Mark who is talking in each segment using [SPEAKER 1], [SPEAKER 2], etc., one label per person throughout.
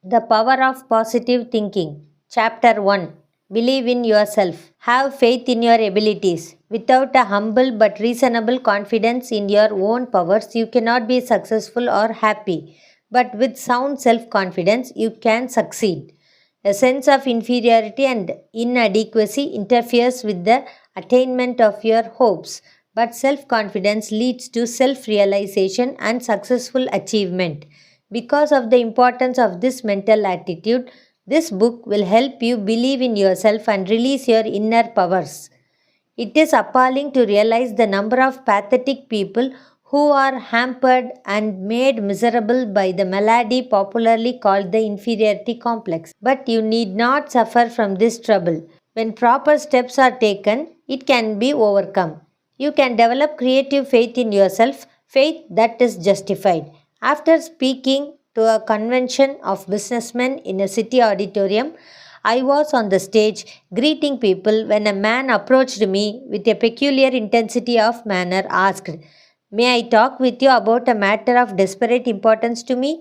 [SPEAKER 1] The Power of Positive Thinking. Chapter 1. Believe in yourself. Have faith in your abilities. Without a humble but reasonable confidence in your own powers, you cannot be successful or happy. But with sound self confidence, you can succeed. A sense of inferiority and inadequacy interferes with the attainment of your hopes, but self confidence leads to self realization and successful achievement. Because of the importance of this mental attitude, this book will help you believe in yourself and release your inner powers. It is appalling to realize the number of pathetic people who are hampered and made miserable by the malady popularly called the inferiority complex. But you need not suffer from this trouble. When proper steps are taken, it can be overcome. You can develop creative faith in yourself, faith that is justified. After speaking to a convention of businessmen in a city auditorium, I was on the stage greeting people when a man approached me with a peculiar intensity of manner, asked, "May I talk with you about a matter of desperate importance to me?"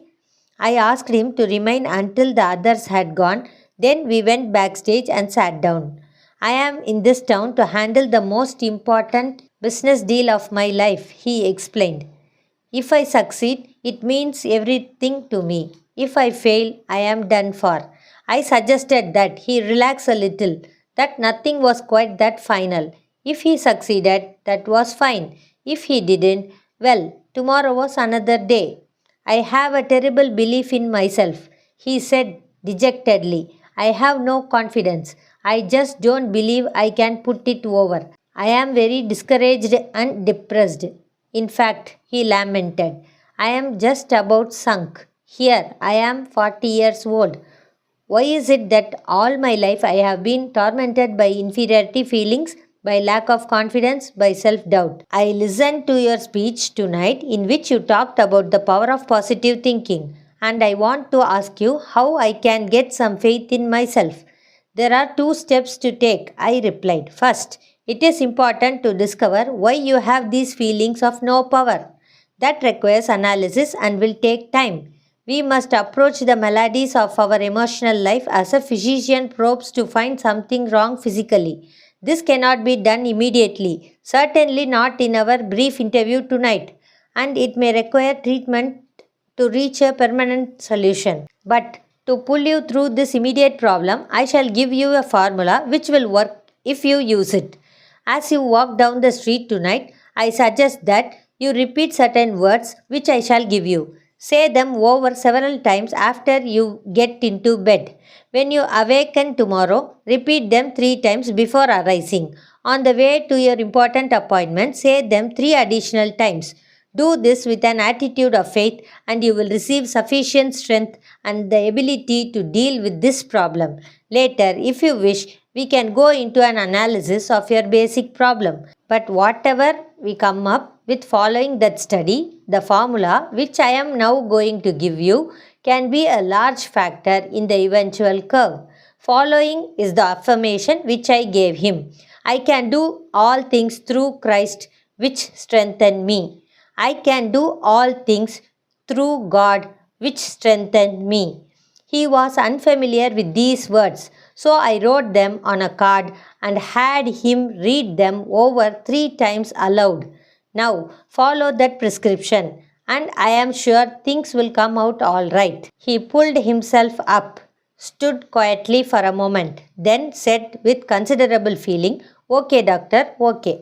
[SPEAKER 1] I asked him to remain until the others had gone. Then we went backstage and sat down. "I am in this town to handle the most important business deal of my life," he explained. "If I succeed, it means everything to me. If I fail, I am done for." I suggested that he relax a little, that nothing was quite that final. If he succeeded, that was fine. If he didn't, well, tomorrow was another day. "I have a terrible belief in myself," he said dejectedly. "I have no confidence. I just don't believe I can put it over. I am very discouraged and depressed. In fact," he lamented, "I am just about sunk. Here I am 40 years old. Why is it that all my life I have been tormented by inferiority feelings, by lack of confidence, by self doubt?" I listened to your speech tonight in which you talked about the power of positive thinking, and I want to ask you how I can get some faith in myself. "There are two steps to take," I replied. "First, it is important to discover why you have these feelings of no power. That requires analysis and will take time. We must approach the maladies of our emotional life as a physician probes to find something wrong physically. This cannot be done immediately, certainly not in our brief interview tonight, and it may require treatment to reach a permanent solution. But to pull you through this immediate problem, I shall give you a formula which will work if you use it. As you walk down the street tonight, I suggest that you repeat certain words which I shall give you. Say them over several times after you get into bed. When you awaken tomorrow, repeat them 3 times before arising. On the way to your important appointment, say them 3 additional times. Do this with an attitude of faith, and you will receive sufficient strength and the ability to deal with this problem. Later, if you wish, we can go into an analysis of your basic problem. But whatever we come up with following that study, the formula which I am now going to give you can be a large factor in the eventual curve. Following is the affirmation which I gave him. I can do all things through Christ which strengthen me. I can do all things through God which strengthened me. He was unfamiliar with these words, so I wrote them on a card and had him read them over 3 times aloud. "Now follow that prescription, and I am sure things will come out all right." He pulled himself up, stood quietly for a moment, then said with considerable feeling, "Okay, doctor, okay."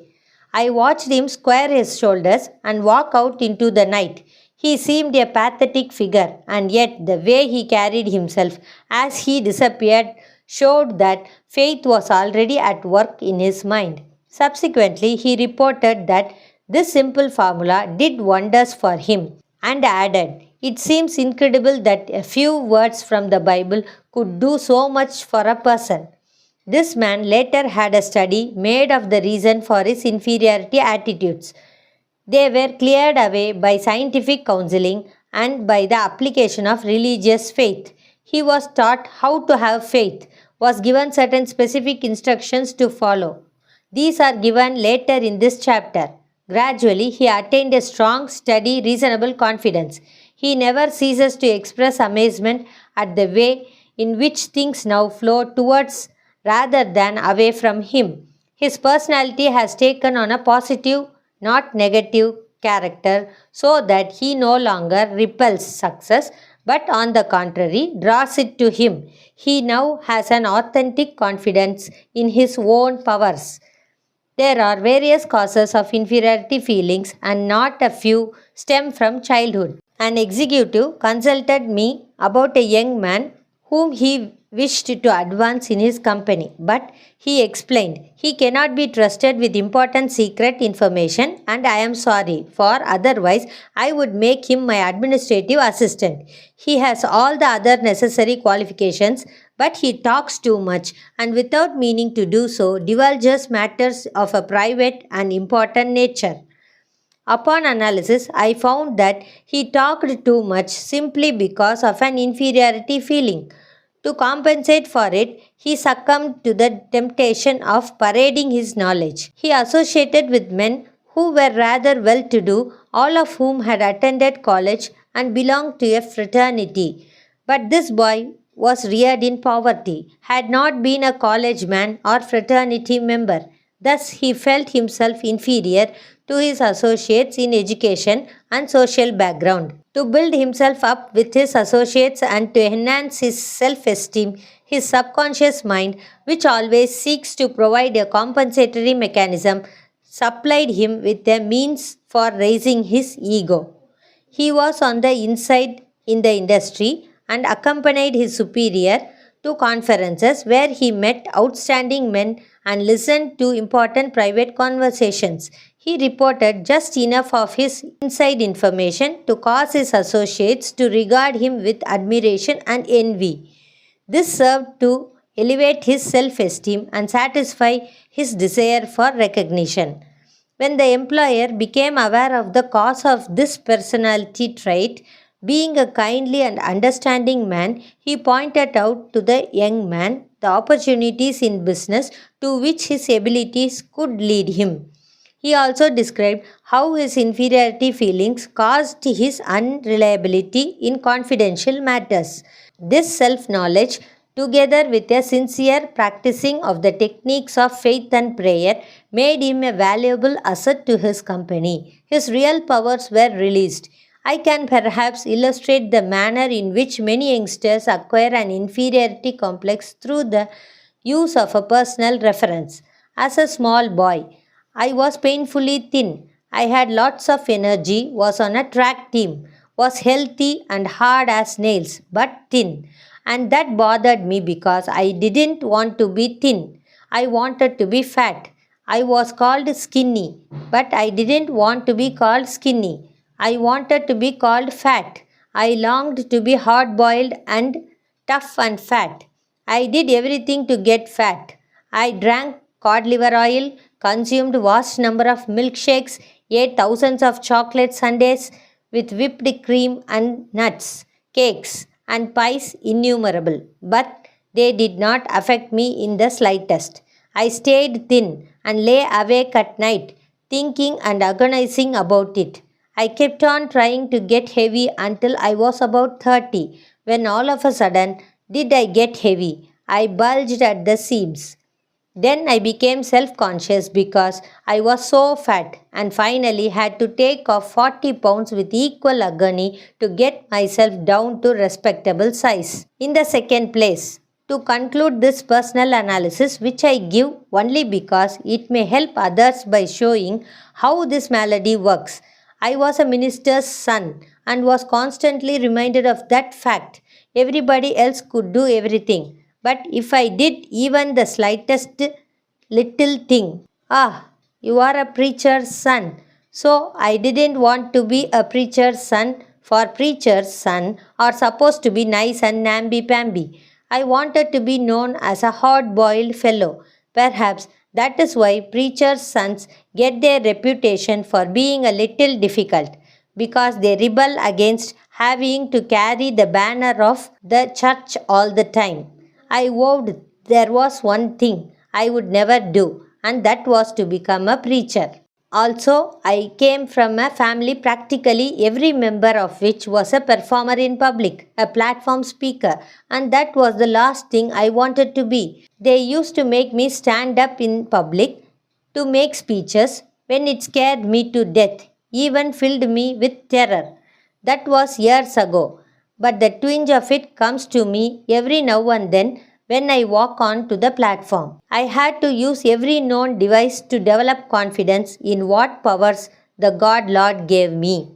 [SPEAKER 1] I watched him square his shoulders and walk out into the night. He seemed a pathetic figure, and yet the way he carried himself as he disappeared showed that faith was already at work in his mind. Subsequently, he reported that this simple formula did wonders for him, and added, "It seems incredible that a few words from the Bible could do so much for a person." This man later had a study made of the reason for his inferiority attitudes. They were cleared away by scientific counseling and by the application of religious faith. He was taught how to have faith, was given certain specific instructions to follow. These are given later in this chapter. Gradually, he attained a strong, steady, reasonable confidence. He never ceases to express amazement at the way in which things now flow towards rather than away from him. His personality has taken on a positive, not negative character so that he no longer repels success but on the contrary draws it to him. He now has an authentic confidence in his own powers. There are various causes of inferiority feelings, and not a few stem from childhood. An executive consulted me about a young man whom he wished to advance in his company, but he explained he cannot be trusted with important secret information, and I am sorry, for otherwise I would make him my administrative assistant. He has all the other necessary qualifications, but he talks too much and without meaning to do so divulges matters of a private and important nature. Upon analysis, I found that he talked too much simply because of an inferiority feeling. To compensate for it, he succumbed to the temptation of parading his knowledge. He associated with men who were rather well to do, all of whom had attended college and belonged to a fraternity. But this boy was reared in poverty, had not been a college man or fraternity member. Thus, he felt himself inferior to his associates in education and social background. To build himself up with his associates and to enhance his self esteem, his subconscious mind, which always seeks to provide a compensatory mechanism, supplied him with a means for raising his ego. He was on the inside in the industry and accompanied his superior to conferences where he met outstanding men and listened to important private conversations. He reported just enough of his inside information to cause his associates to regard him with admiration and envy. This served to elevate his self esteem and satisfy his desire for recognition. When the employer became aware of the cause of this personality trait, being a kindly and understanding man, he pointed out to the young man the opportunities in business to which his abilities could lead him. He also described how his inferiority feelings caused his unreliability in confidential matters. This self knowledge, together with a sincere practicing of the techniques of faith and prayer, made him a valuable asset to his company. His real powers were released. I can perhaps illustrate the manner in which many youngsters acquire an inferiority complex through the use of a personal reference. As a small boy, I was painfully thin. I had lots of energy, was on a track team, was healthy and hard as nails, but thin. And that bothered me because I didn't want to be thin. I wanted to be fat. I was called skinny, but I didn't want to be called skinny. I wanted to be called fat. I longed to be hard boiled and tough and fat. I did everything to get fat. I drank cod liver oil, consumed vast number of milkshakes, ate thousands of chocolate sundaes with whipped cream and nuts, cakes and pies innumerable. But they did not affect me in the slightest. I stayed thin and lay awake at night, thinking and agonizing about it. I kept on trying to get heavy until I was about 30, when all of a sudden did I get heavy. I bulged at the seams. Then I became self conscious because I was so fat and finally had to take off 40 pounds with equal agony to get myself down to respectable size. In the second place, to conclude this personal analysis, which I give only because it may help others by showing how this malady works, I was a minister's son and was constantly reminded of that fact. Everybody else could do everything, but if I did even the slightest little thing, you are a preacher's son. So I didn't want to be a preacher's son, for preacher's son are supposed to be nice and namby-pamby. I wanted to be known as a hard-boiled fellow. Perhaps that is why preachers' sons get their reputation for being a little difficult, because they rebel against having to carry the banner of the church all the time. I vowed there was one thing I would never do, and that was to become a preacher. Also, I came from a family practically every member of which was a performer in public, a platform speaker, and that was the last thing I wanted to be. They used to make me stand up in public to make speeches when it scared me to death, even filled me with terror. That was years ago, but the twinge of it comes to me every now and then when I walk on to the platform. I had to use every known device to develop confidence in what powers the God Lord gave me.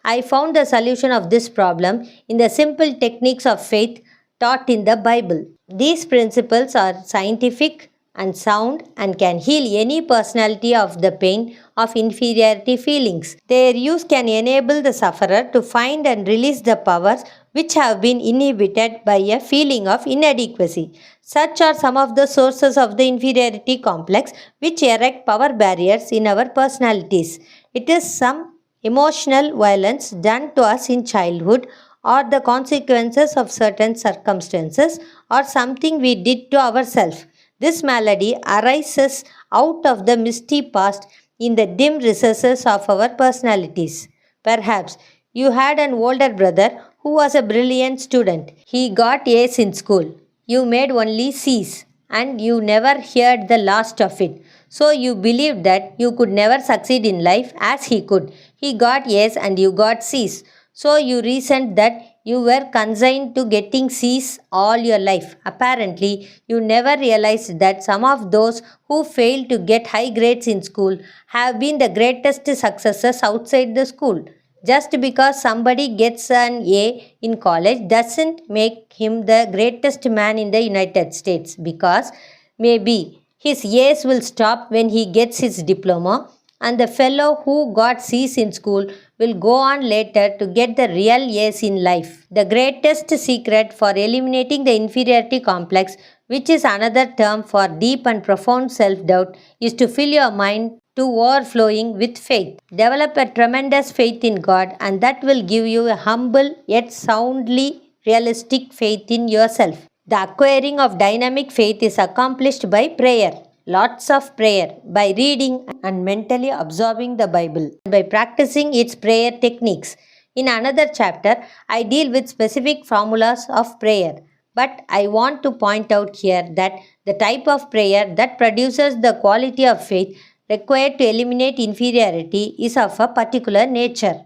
[SPEAKER 1] I found the solution of this problem in the simple techniques of faith taught in the Bible. These principles are scientific and sound and can heal any personality of the pain of inferiority feelings. Their use can enable the sufferer to find and release the powers which have been inhibited by a feeling of inadequacy. Such are some of the sources of the inferiority complex which erect power barriers in our personalities. It is some emotional violence done to us in childhood, or the consequences of certain circumstances, or something we did to ourselves. This malady arises out of the misty past in the dim recesses of our personalities. Perhaps you had an older brother who was a brilliant student. He got A's in school. You made only C's, and you never heard the last of it. So you believed that you could never succeed in life as he could. He got A's and you got C's. So you reasoned that you were consigned to getting C's all your life. Apparently, you never realized that some of those who failed to get high grades in school have been the greatest successes outside the school. Just because somebody gets an A in college doesn't make him the greatest man in the United States, because maybe his A's will stop when he gets his diploma, and the fellow who got C's in school will go on later to get the real A's in life. The greatest secret for eliminating the inferiority complex, which is another term for deep and profound self-doubt, is to fill your mind to overflowing with faith. Develop a tremendous faith in God, and that will give you a humble yet soundly realistic faith in yourself. The acquiring of dynamic faith is accomplished by prayer. Lots of prayer, by reading and mentally absorbing the Bible, by practicing its prayer techniques. In another chapter, I deal with specific formulas of prayer, but I want to point out here that the type of prayer that produces the quality of faith required to eliminate inferiority is of a particular nature.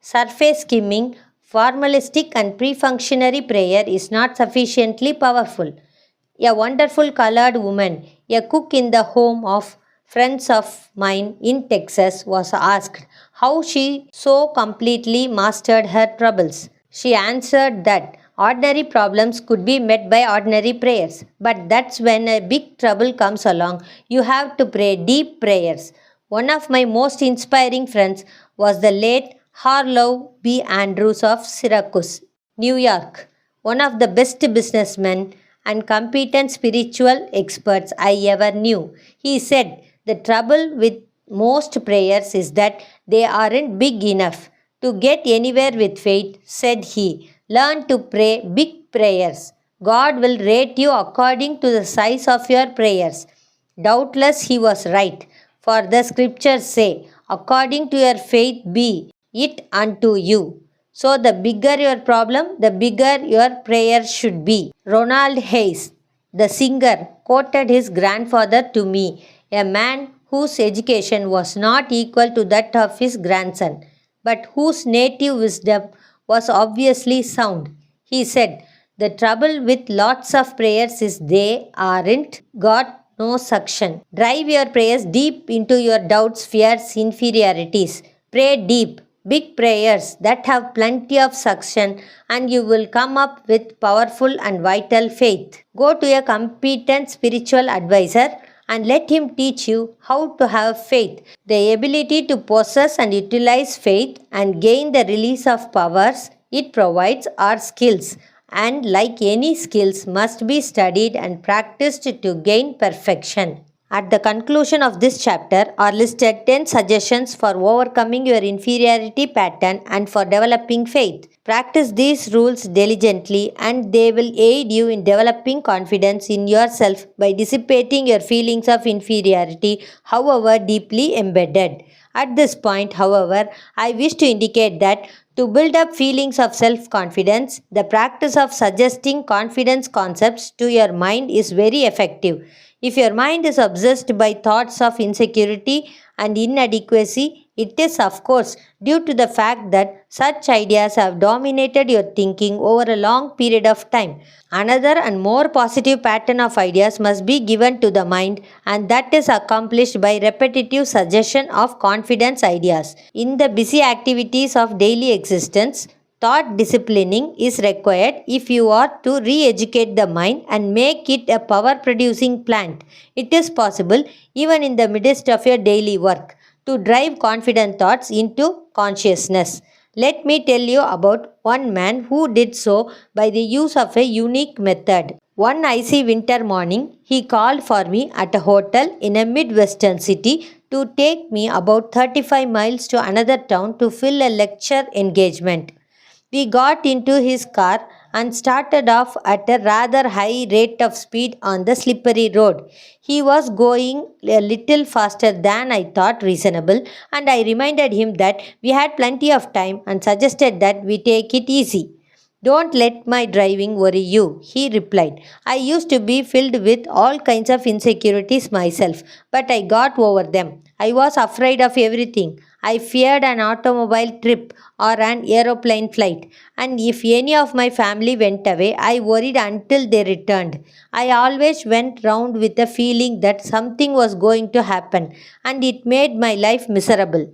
[SPEAKER 1] Surface skimming, formalistic and pre-functionary prayer is not sufficiently powerful. A wonderful colored woman, a cook in the home of friends of mine in Texas, was asked how she so completely mastered her troubles. She answered that ordinary problems could be met by ordinary prayers, but that's when a big trouble comes along, you have to pray deep prayers. One of my most inspiring friends was the late Harlow B. Andrews of Syracuse, New York, one of the best businessmen and competent spiritual experts I ever knew. He said, the trouble with most prayers is that they aren't big enough. To get anywhere with faith, said he, learn to pray big prayers. God will rate you according to the size of your prayers. Doubtless he was right, for the scriptures say, according to your faith be it unto you. So the bigger your problem, the bigger your prayer should be. Ronald Hayes, the singer, quoted his grandfather to me, a man whose education was not equal to that of his grandson, but whose native wisdom was obviously sound. He said, the trouble with lots of prayers is they aren't got no suction. Drive your prayers deep into your doubts, fears, inferiorities. Pray deep, big prayers that have plenty of suction, and you will come up with powerful and vital faith. Go to a competent spiritual advisor and let him teach you how to have faith. The ability to possess and utilize faith and gain the release of powers it provides are skills, and like any skills must be studied and practiced to gain perfection. At the conclusion of this chapter are listed 10 suggestions for overcoming your inferiority pattern and for developing faith. Practice these rules diligently and they will aid you in developing confidence in yourself by dissipating your feelings of inferiority, however deeply embedded. At this point, however, I wish to indicate that to build up feelings of self confidence, the practice of suggesting confidence concepts to your mind is very effective. If your mind is obsessed by thoughts of insecurity and inadequacy, it is, of course, due to the fact that such ideas have dominated your thinking over a long period of time. Another and more positive pattern of ideas must be given to the mind, and that is accomplished by repetitive suggestion of confidence ideas. In the busy activities of daily existence, thought disciplining is required if you are to re educate the mind and make it a power producing plant. It is possible, even in the midst of your daily work, to drive confident thoughts into consciousness. Let me tell you about one man who did so by the use of a unique method. One icy winter morning, he called for me at a hotel in a midwestern city to take me about 35 miles to another town to fill a lecture engagement. We got into his car and started off at a rather high rate of speed on the slippery road. He was going a little faster than I thought reasonable, and I reminded him that we had plenty of time and suggested that we take it easy. Don't let my driving worry you, he replied. I used to be filled with all kinds of insecurities myself, but I got over them. I was afraid of everything. I feared an automobile trip or an aeroplane flight, and if any of my family went away, I worried until they returned. I always went round with a feeling that something was going to happen, and it made my life miserable.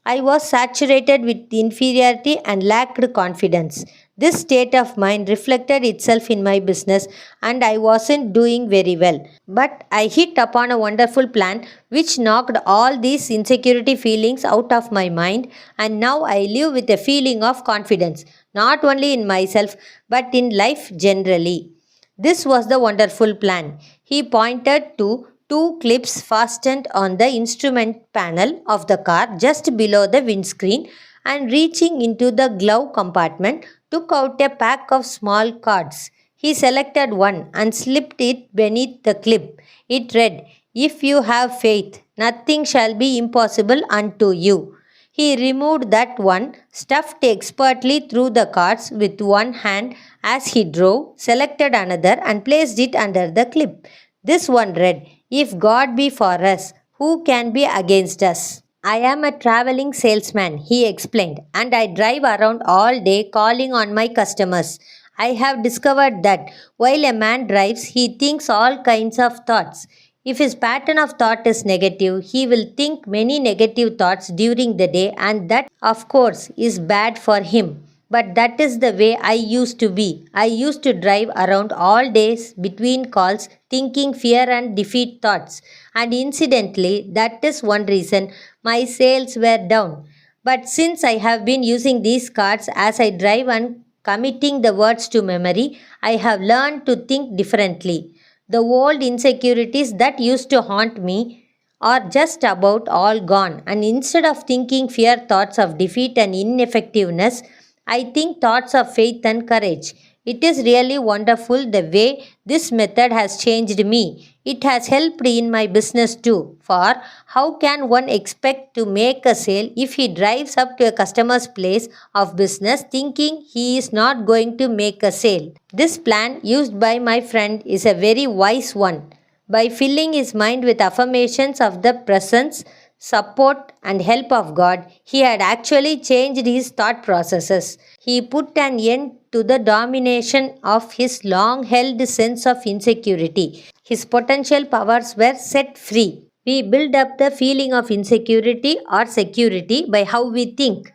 [SPEAKER 1] I was saturated with inferiority and lacked confidence. This state of mind reflected itself in my business, and I wasn't doing very well. But I hit upon a wonderful plan which knocked all these insecurity feelings out of my mind, and now I live with a feeling of confidence, not only in myself but in life generally. This was the wonderful plan. He pointed to two clips fastened on the instrument panel of the car just below the windscreen, and reaching into the glove compartment took out a pack of small cards. He selected one and slipped it beneath the clip. It read, "If you have faith, nothing shall be impossible unto you." He removed that one, stuffed expertly through the cards with one hand as he drove, selected another, and placed it under the clip. This one read, "If God be for us, who can be against us?" I am a traveling salesman, he explained, and I drive around all day calling on my customers. I have discovered that while a man drives, he thinks all kinds of thoughts. If his pattern of thought is negative, he will think many negative thoughts during the day, and that, of course, is bad for him. But that is the way I used to be. I used to drive around all days between calls thinking fear and defeat thoughts. And incidentally, that is one reason my sales were down. But since I have been using these cards as I drive and committing the words to memory, I have learned to think differently. The old insecurities that used to haunt me are just about all gone, and instead of thinking fear thoughts of defeat and ineffectiveness, I think thoughts of faith and courage. It is really wonderful the way this method has changed me. It has helped in my business too. For how can one expect to make a sale if he drives up to a customer's place of business thinking he is not going to make a sale? This plan used by my friend is a very wise one. By filling his mind with affirmations of the presence, support, and help of God, he had actually changed his thought processes. He put an end to the domination of his long held sense of insecurity. His potential powers were set free. We build up the feeling of insecurity or security by how we think.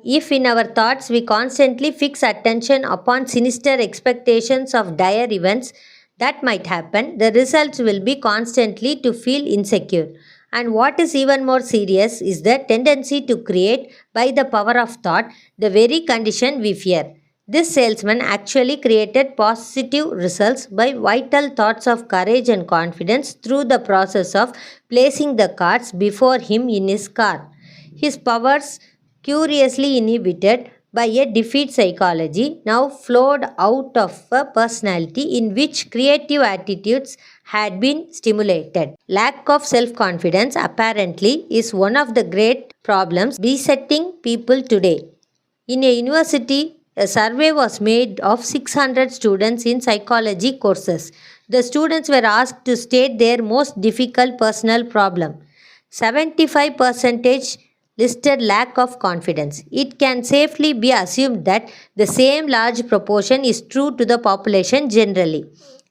[SPEAKER 1] If in our thoughts we constantly fix attention upon sinister expectations of dire events that might happen, the results will be constantly to feel insecure. And what is even more serious is the tendency to create, by the power of thought, the very condition we fear. This salesman actually created positive results by vital thoughts of courage and confidence through the process of placing the cards before him in his car. His powers, curiously inhibited by a defeat psychology, now flowed out of a personality in which creative attitudes had been stimulated. Lack of self confidence, apparently, is one of the great problems besetting people today. In a university, a survey was made of 600 students in psychology courses. The students were asked to state their most difficult personal problem. 75% listed lack of confidence. It can safely be assumed that the same large proportion is true to the population generally.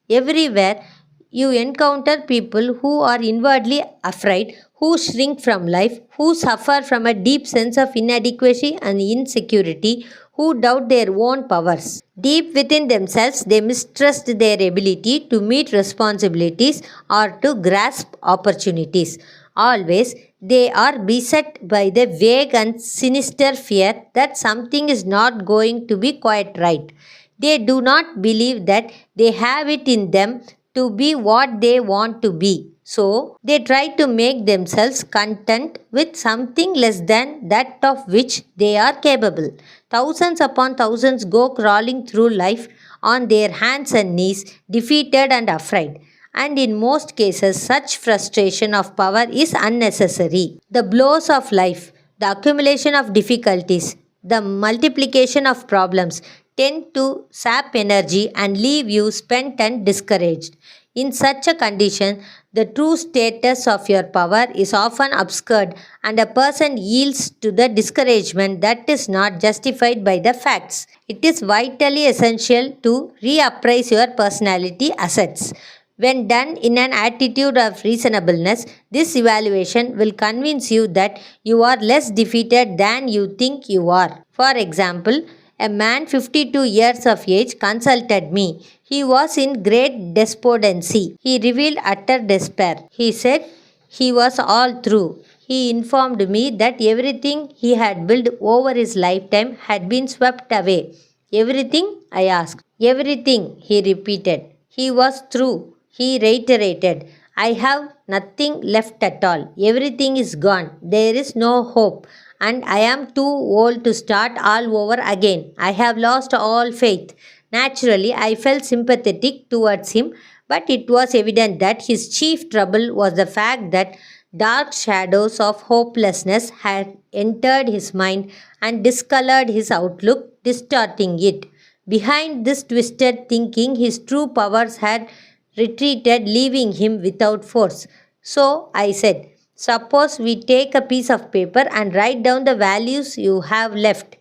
[SPEAKER 1] Everywhere you encounter people who are inwardly afraid, who shrink from life, who suffer from a deep sense of inadequacy and insecurity, who doubt their own powers. Deep within themselves, they mistrust their ability to meet responsibilities or to grasp opportunities. Always, they are beset by the vague and sinister fear that something is not going to be quite right. They do not believe that they have it in them to be what they want to be. So, they try to make themselves content with something less than that of which they are capable. Thousands upon thousands go crawling through life on their hands and knees, defeated and afraid. And in most cases, such frustration of power is unnecessary. The blows of life, the accumulation of difficulties, the multiplication of problems tend to sap energy and leave you spent and discouraged. In such a condition, the true status of your power is often obscured and a person yields to the discouragement that is not justified by the facts. It is vitally essential to reappraise your personality assets. When done in an attitude of reasonableness, this evaluation will convince you that you are less defeated than you think you are. For example, a man 52 years of age consulted me. He was in great despondency. He revealed utter despair. He said he was all through. He informed me that everything he had built over his lifetime had been swept away. Everything? I asked. Everything, he repeated. He was through. He reiterated, I have nothing left at all. Everything is gone. There is no hope. And I am too old to start all over again. I have lost all faith. Naturally, I felt sympathetic towards him, but it was evident that his chief trouble was the fact that dark shadows of hopelessness had entered his mind and discolored his outlook, distorting it. Behind this twisted thinking, his true powers had retreated, leaving him without force. So I said, suppose we take a piece of paper and write down the values you have left.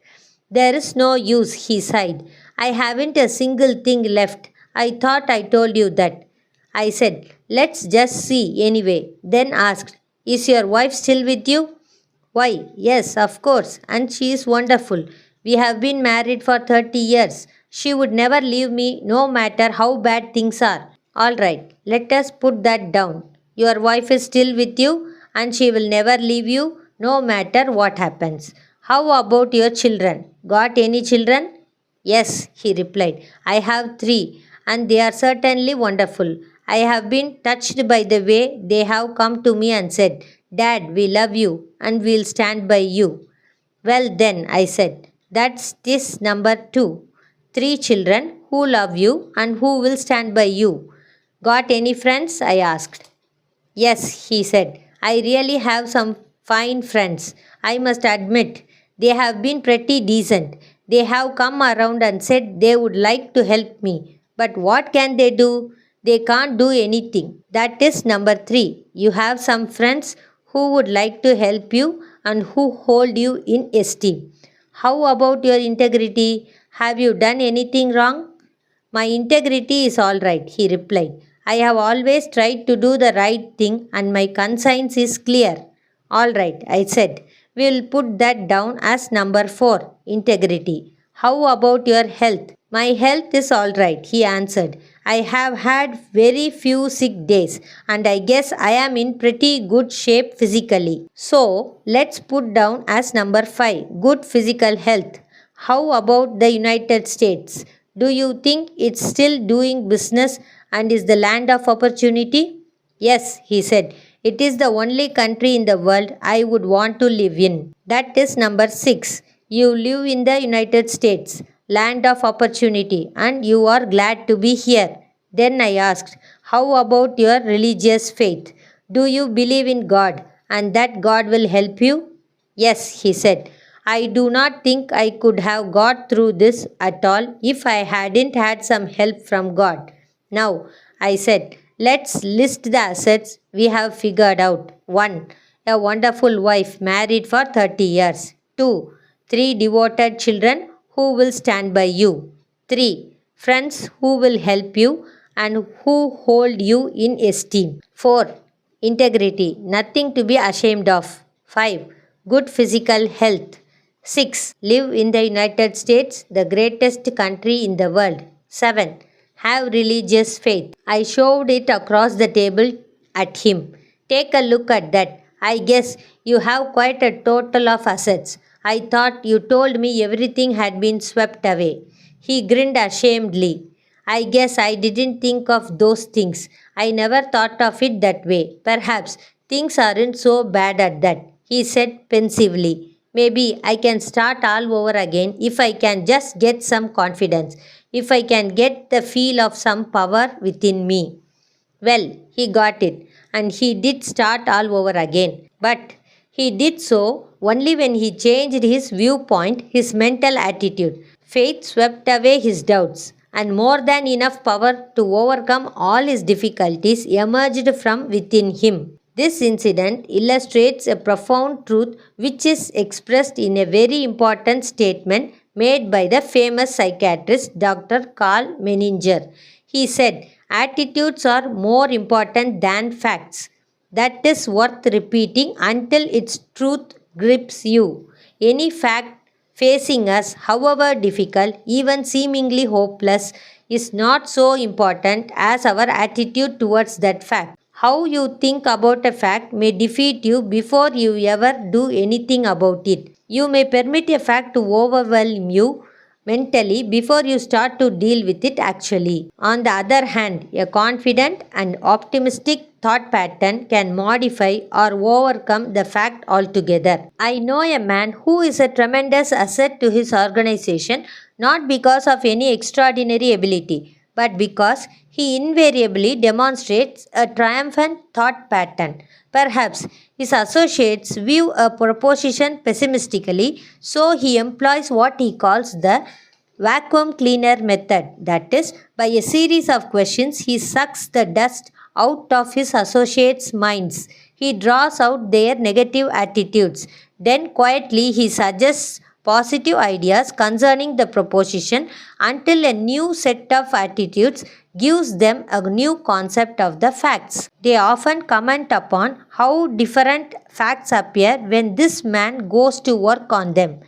[SPEAKER 1] There is no use, he sighed. I haven't a single thing left. I thought I told you that. I said, let's just see anyway. Then asked, is your wife still with you? Why, yes, of course, and she is wonderful. We have been married for 30 years. She would never leave me no matter how bad things are. All right, let us put that down. Your wife is still with you and she will never leave you no matter what happens. How about your children? Got any children? Yes, he replied. I have three and they are certainly wonderful. I have been touched by the way they have come to me and said, Dad, we love you and we'll stand by you. Well, then, I said, that's this number two. Three children who love you and who will stand by you. Got any friends? I asked. Yes, he said. I really have some fine friends. I must admit, they have been pretty decent. They have come around and said they would like to help me. But what can they do? They can't do anything. That is number three. You have some friends who would like to help you and who hold you in esteem. How about your integrity? Have you done anything wrong? My integrity is all right, he replied. I have always tried to do the right thing and my conscience is clear. All right, I said. We'll put that down as number 4, integrity. How about your health? My health is all right, he answered. I have had very few sick days and I guess I am in pretty good shape physically. So, let's put down as number 5, good physical health. How about the United States? Do you think it's still doing business and is the land of opportunity? Yes, he said. It is the only country in the world I would want to live in. That is number 6. You live in the United States, land of opportunity, and you are glad to be here. Then I asked, how about your religious faith? Do you believe in God and that God will help you? Yes, he said. I do not think I could have got through this at all if I hadn't had some help from God. Now, I said, let's list the assets we have figured out. 1. A wonderful wife married for 30 years. 2. 3 devoted children who will stand by you. 3. Friends who will help you and who hold you in esteem. 4. Integrity, nothing to be ashamed of. 5. Good physical health. 6. Live in the United States, the greatest country in the world. 7. Have religious faith. I shoved it across the table at him. Take a look at that. I guess you have quite a total of assets. I thought you told me everything had been swept away. He grinned ashamedly. I guess I didn't think of those things. I never thought of it that way. Perhaps things aren't so bad at that, he said pensively. Maybe I can start all over again if I can just get some confidence, if I can get the feel of some power within me. Well, he got it, and he did start all over again. But he did so only when he changed his viewpoint, his mental attitude. Faith swept away his doubts, and more than enough power to overcome all his difficulties emerged from within him. This incident illustrates a profound truth which is expressed in a very important statement made by the famous psychiatrist Dr. Carl Menninger. He said, attitudes are more important than facts. That is worth repeating until its truth grips you. Any fact facing us, however difficult, even seemingly hopeless, is not so important as our attitude towards that fact. How you think about a fact may defeat you before you ever do anything about it. You may permit a fact to overwhelm you mentally before you start to deal with it actually. On the other hand, a confident and optimistic thought pattern can modify or overcome the fact altogether. I know a man who is a tremendous asset to his organization not because of any extraordinary ability, but because he invariably demonstrates a triumphant thought pattern. Perhaps his associates view a proposition pessimistically, so he employs what he calls the vacuum cleaner method. That is, by a series of questions, he sucks the dust out of his associates' minds. He draws out their negative attitudes. Then quietly he suggests positive ideas concerning the proposition until a new set of attitudes gives them a new concept of the facts. They often comment upon how different facts appear when this man goes to work on them.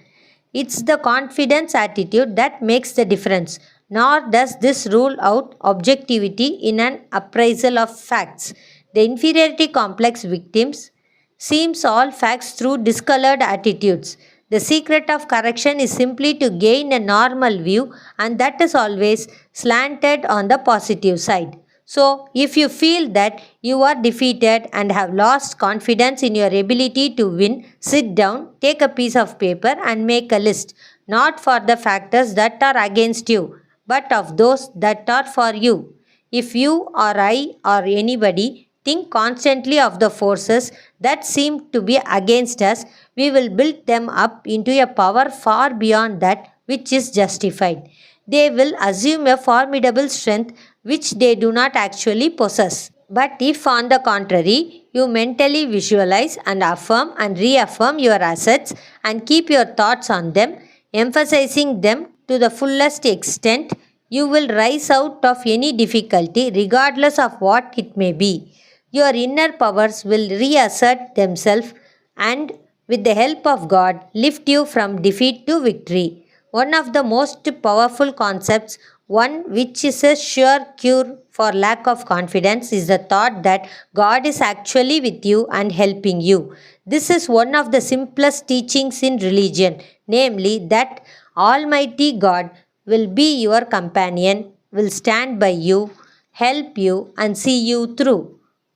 [SPEAKER 1] It's the confidence attitude that makes the difference, nor does this rule out objectivity in an appraisal of facts. The inferiority complex victims seems all facts through discolored attitudes. The secret of correction is simply to gain a normal view, and that is always slanted on the positive side. So, if you feel that you are defeated and have lost confidence in your ability to win, sit down, take a piece of paper, and make a list, not for the factors that are against you, but of those that are for you. If you or I or anybody think constantly of the forces that seem to be against us, we will build them up into a power far beyond that which is justified. They will assume a formidable strength which they do not actually possess. But if, on the contrary, you mentally visualize and affirm and reaffirm your assets and keep your thoughts on them, emphasizing them to the fullest extent, you will rise out of any difficulty regardless of what it may be. Your inner powers will reassert themselves and, with the help of God, lift you from defeat to victory. One of the most powerful concepts, one which is a sure cure for lack of confidence, is the thought that God is actually with you and helping you. This is one of the simplest teachings in religion, namely that Almighty God will be your companion, will stand by you, help you, and see you through.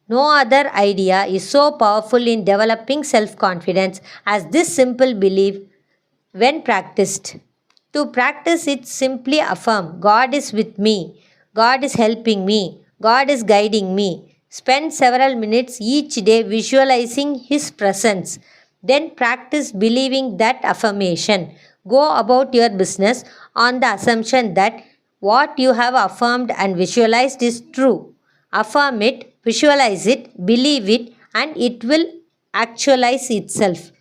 [SPEAKER 1] No other idea is so powerful in developing self confidence as this simple belief when practiced. To practice it, simply affirm God is with me, God is helping me, God is guiding me. Spend several minutes each day visualizing His presence. Then practice believing that affirmation. Go about your business on the assumption that what you have affirmed and visualized is true. Affirm it, visualize it, believe it, and it will actualize itself.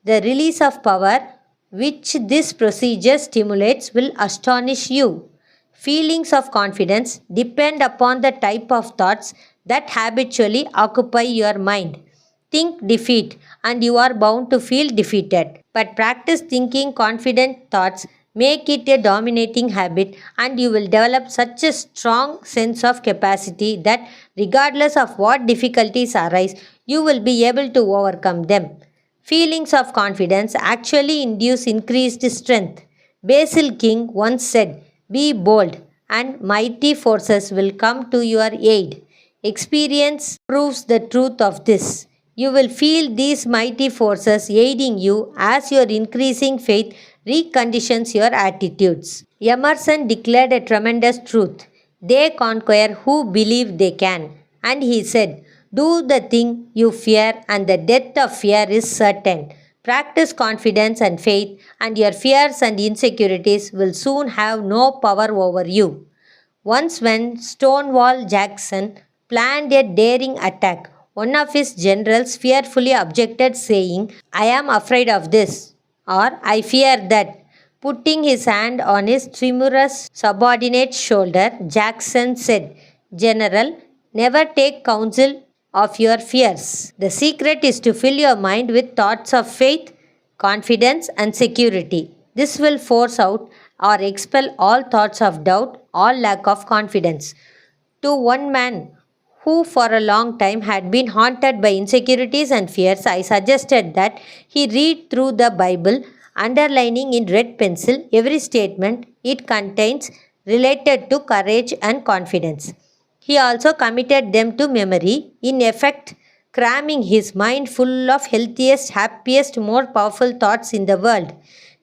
[SPEAKER 1] The release of power which this procedure stimulates will astonish you. Feelings of confidence depend upon the type of thoughts that habitually occupy your mind. Think defeat, and you are bound to feel defeated. But practice thinking confident thoughts, make it a dominating habit, and you will develop such a strong sense of capacity that, regardless of what difficulties arise, you will be able to overcome them. Feelings of confidence actually induce increased strength. Basil King once said, "Be bold, and mighty forces will come to your aid." Experience proves the truth of this. You will feel these mighty forces aiding you as your increasing faith reconditions your attitudes. Emerson declared a tremendous truth. They conquer who believe they can. And he said, "Do the thing you fear, and the death of fear is certain." Practice confidence and faith, and your fears and insecurities will soon have no power over you. Once, when Stonewall Jackson planned a daring attack, one of his generals fearfully objected, saying, "I am afraid of this," or "I fear that." Putting his hand on his tremulous subordinate's shoulder, Jackson said, "General, never take counsel of your fears. The secret is to fill your mind with thoughts of faith, confidence, and security. This will force out or expel all thoughts of doubt, all lack of confidence." To one man who for a long time had been haunted by insecurities and fears, I suggested that he read through the Bible, underlining in red pencil every statement it contains related to courage and confidence. He also committed them to memory, in effect, cramming his mind full of healthiest, happiest, more powerful thoughts in the world.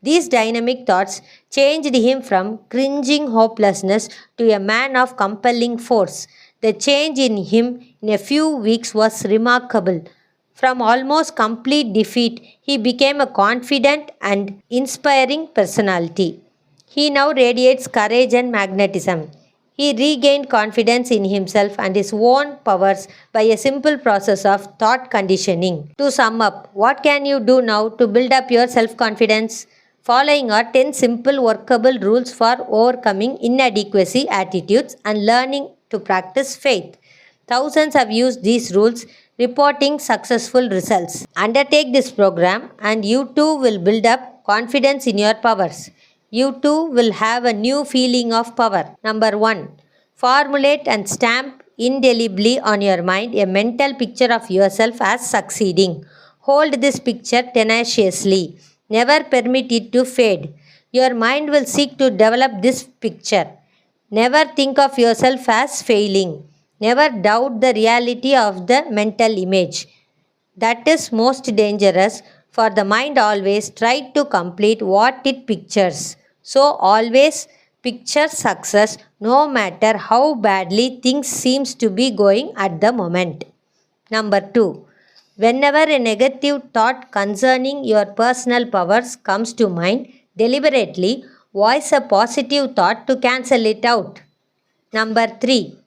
[SPEAKER 1] These dynamic thoughts changed him from cringing hopelessness to a man of compelling force. The change in him in a few weeks was remarkable. From almost complete defeat, he became a confident and inspiring personality. He now radiates courage and magnetism. He regained confidence in himself and his own powers by a simple process of thought conditioning. To sum up, what can you do now to build up your self confidence? Following are 10 simple workable rules for overcoming inadequacy attitudes and learning to practice faith. Thousands have used these rules, reporting successful results. Undertake this program, and you too will build up confidence in your powers. You too will have a new feeling of power. Number 1. Formulate and stamp indelibly on your mind a mental picture of yourself as succeeding. Hold this picture tenaciously. Never permit it to fade. Your mind will seek to develop this picture. Never think of yourself as failing. Never doubt the reality of the mental image. That is most dangerous, for the mind always tries to complete what it pictures. So always picture success no matter how badly things seems to be going at the moment. Number 2. Whenever a negative thought concerning your personal powers comes to mind, deliberately voice a positive thought to cancel it out. Number 3.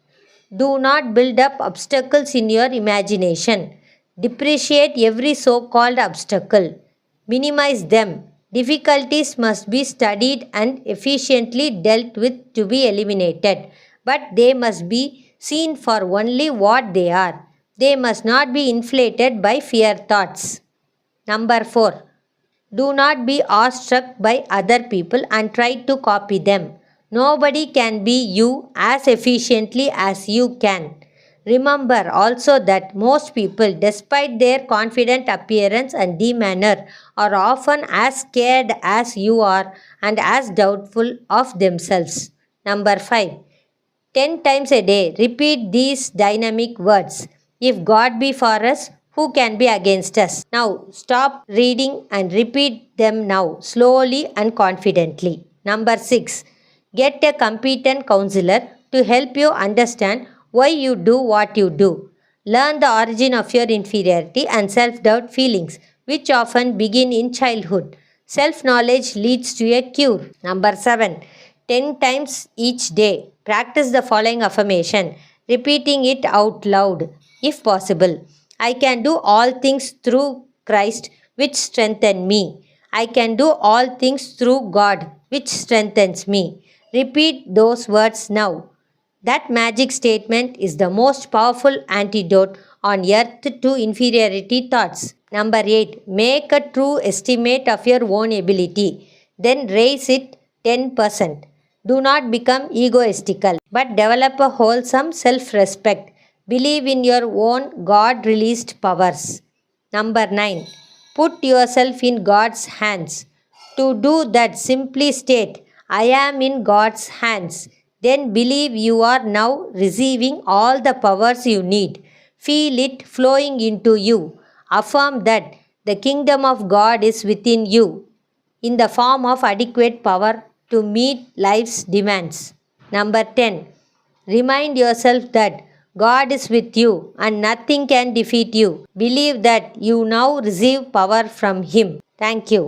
[SPEAKER 1] Do not build up obstacles in your imagination. Depreciate every so called obstacle. Minimize them. Difficulties must be studied and efficiently dealt with to be eliminated, but they must be seen for only what they are. They must not be inflated by fear thoughts. Number 4. Do not be awestruck by other people and try to copy them. Nobody can be you as efficiently as you can. Remember also that most people, despite their confident appearance and demeanor, are often as scared as you are and as doubtful of themselves. Number 5. 10 times a day, repeat these dynamic words. If God be for us, who can be against us? Now, stop reading and repeat them now, slowly and confidently. Number 6. Get a competent counselor to help you understand why you do what you do. Learn the origin of your inferiority and self doubt feelings. which often begin in childhood. Self-knowledge leads to a cure. Number 7. 10 times each day. Practice the following affirmation, repeating it out loud if possible. I can do all things through Christ which strengthens me. I can do all things through God which strengthens me. Repeat those words now. That magic statement is the most powerful antidote on earth to inferiority thoughts. Number 8. Make a true estimate of your own ability. Then raise it 10%. Do not become egoistical, but develop a wholesome self respect. Believe in your own God released powers. Number 9. Put yourself in God's hands. To do that, simply state, I am in God's hands. Then believe you are now receiving all the powers you need. Feel it flowing into you. Affirm that the kingdom of God is within you in the form of adequate power to meet life's demands. Number 10. Remind yourself that God is with you and nothing can defeat you. Believe that you now receive power from Him. Thank you.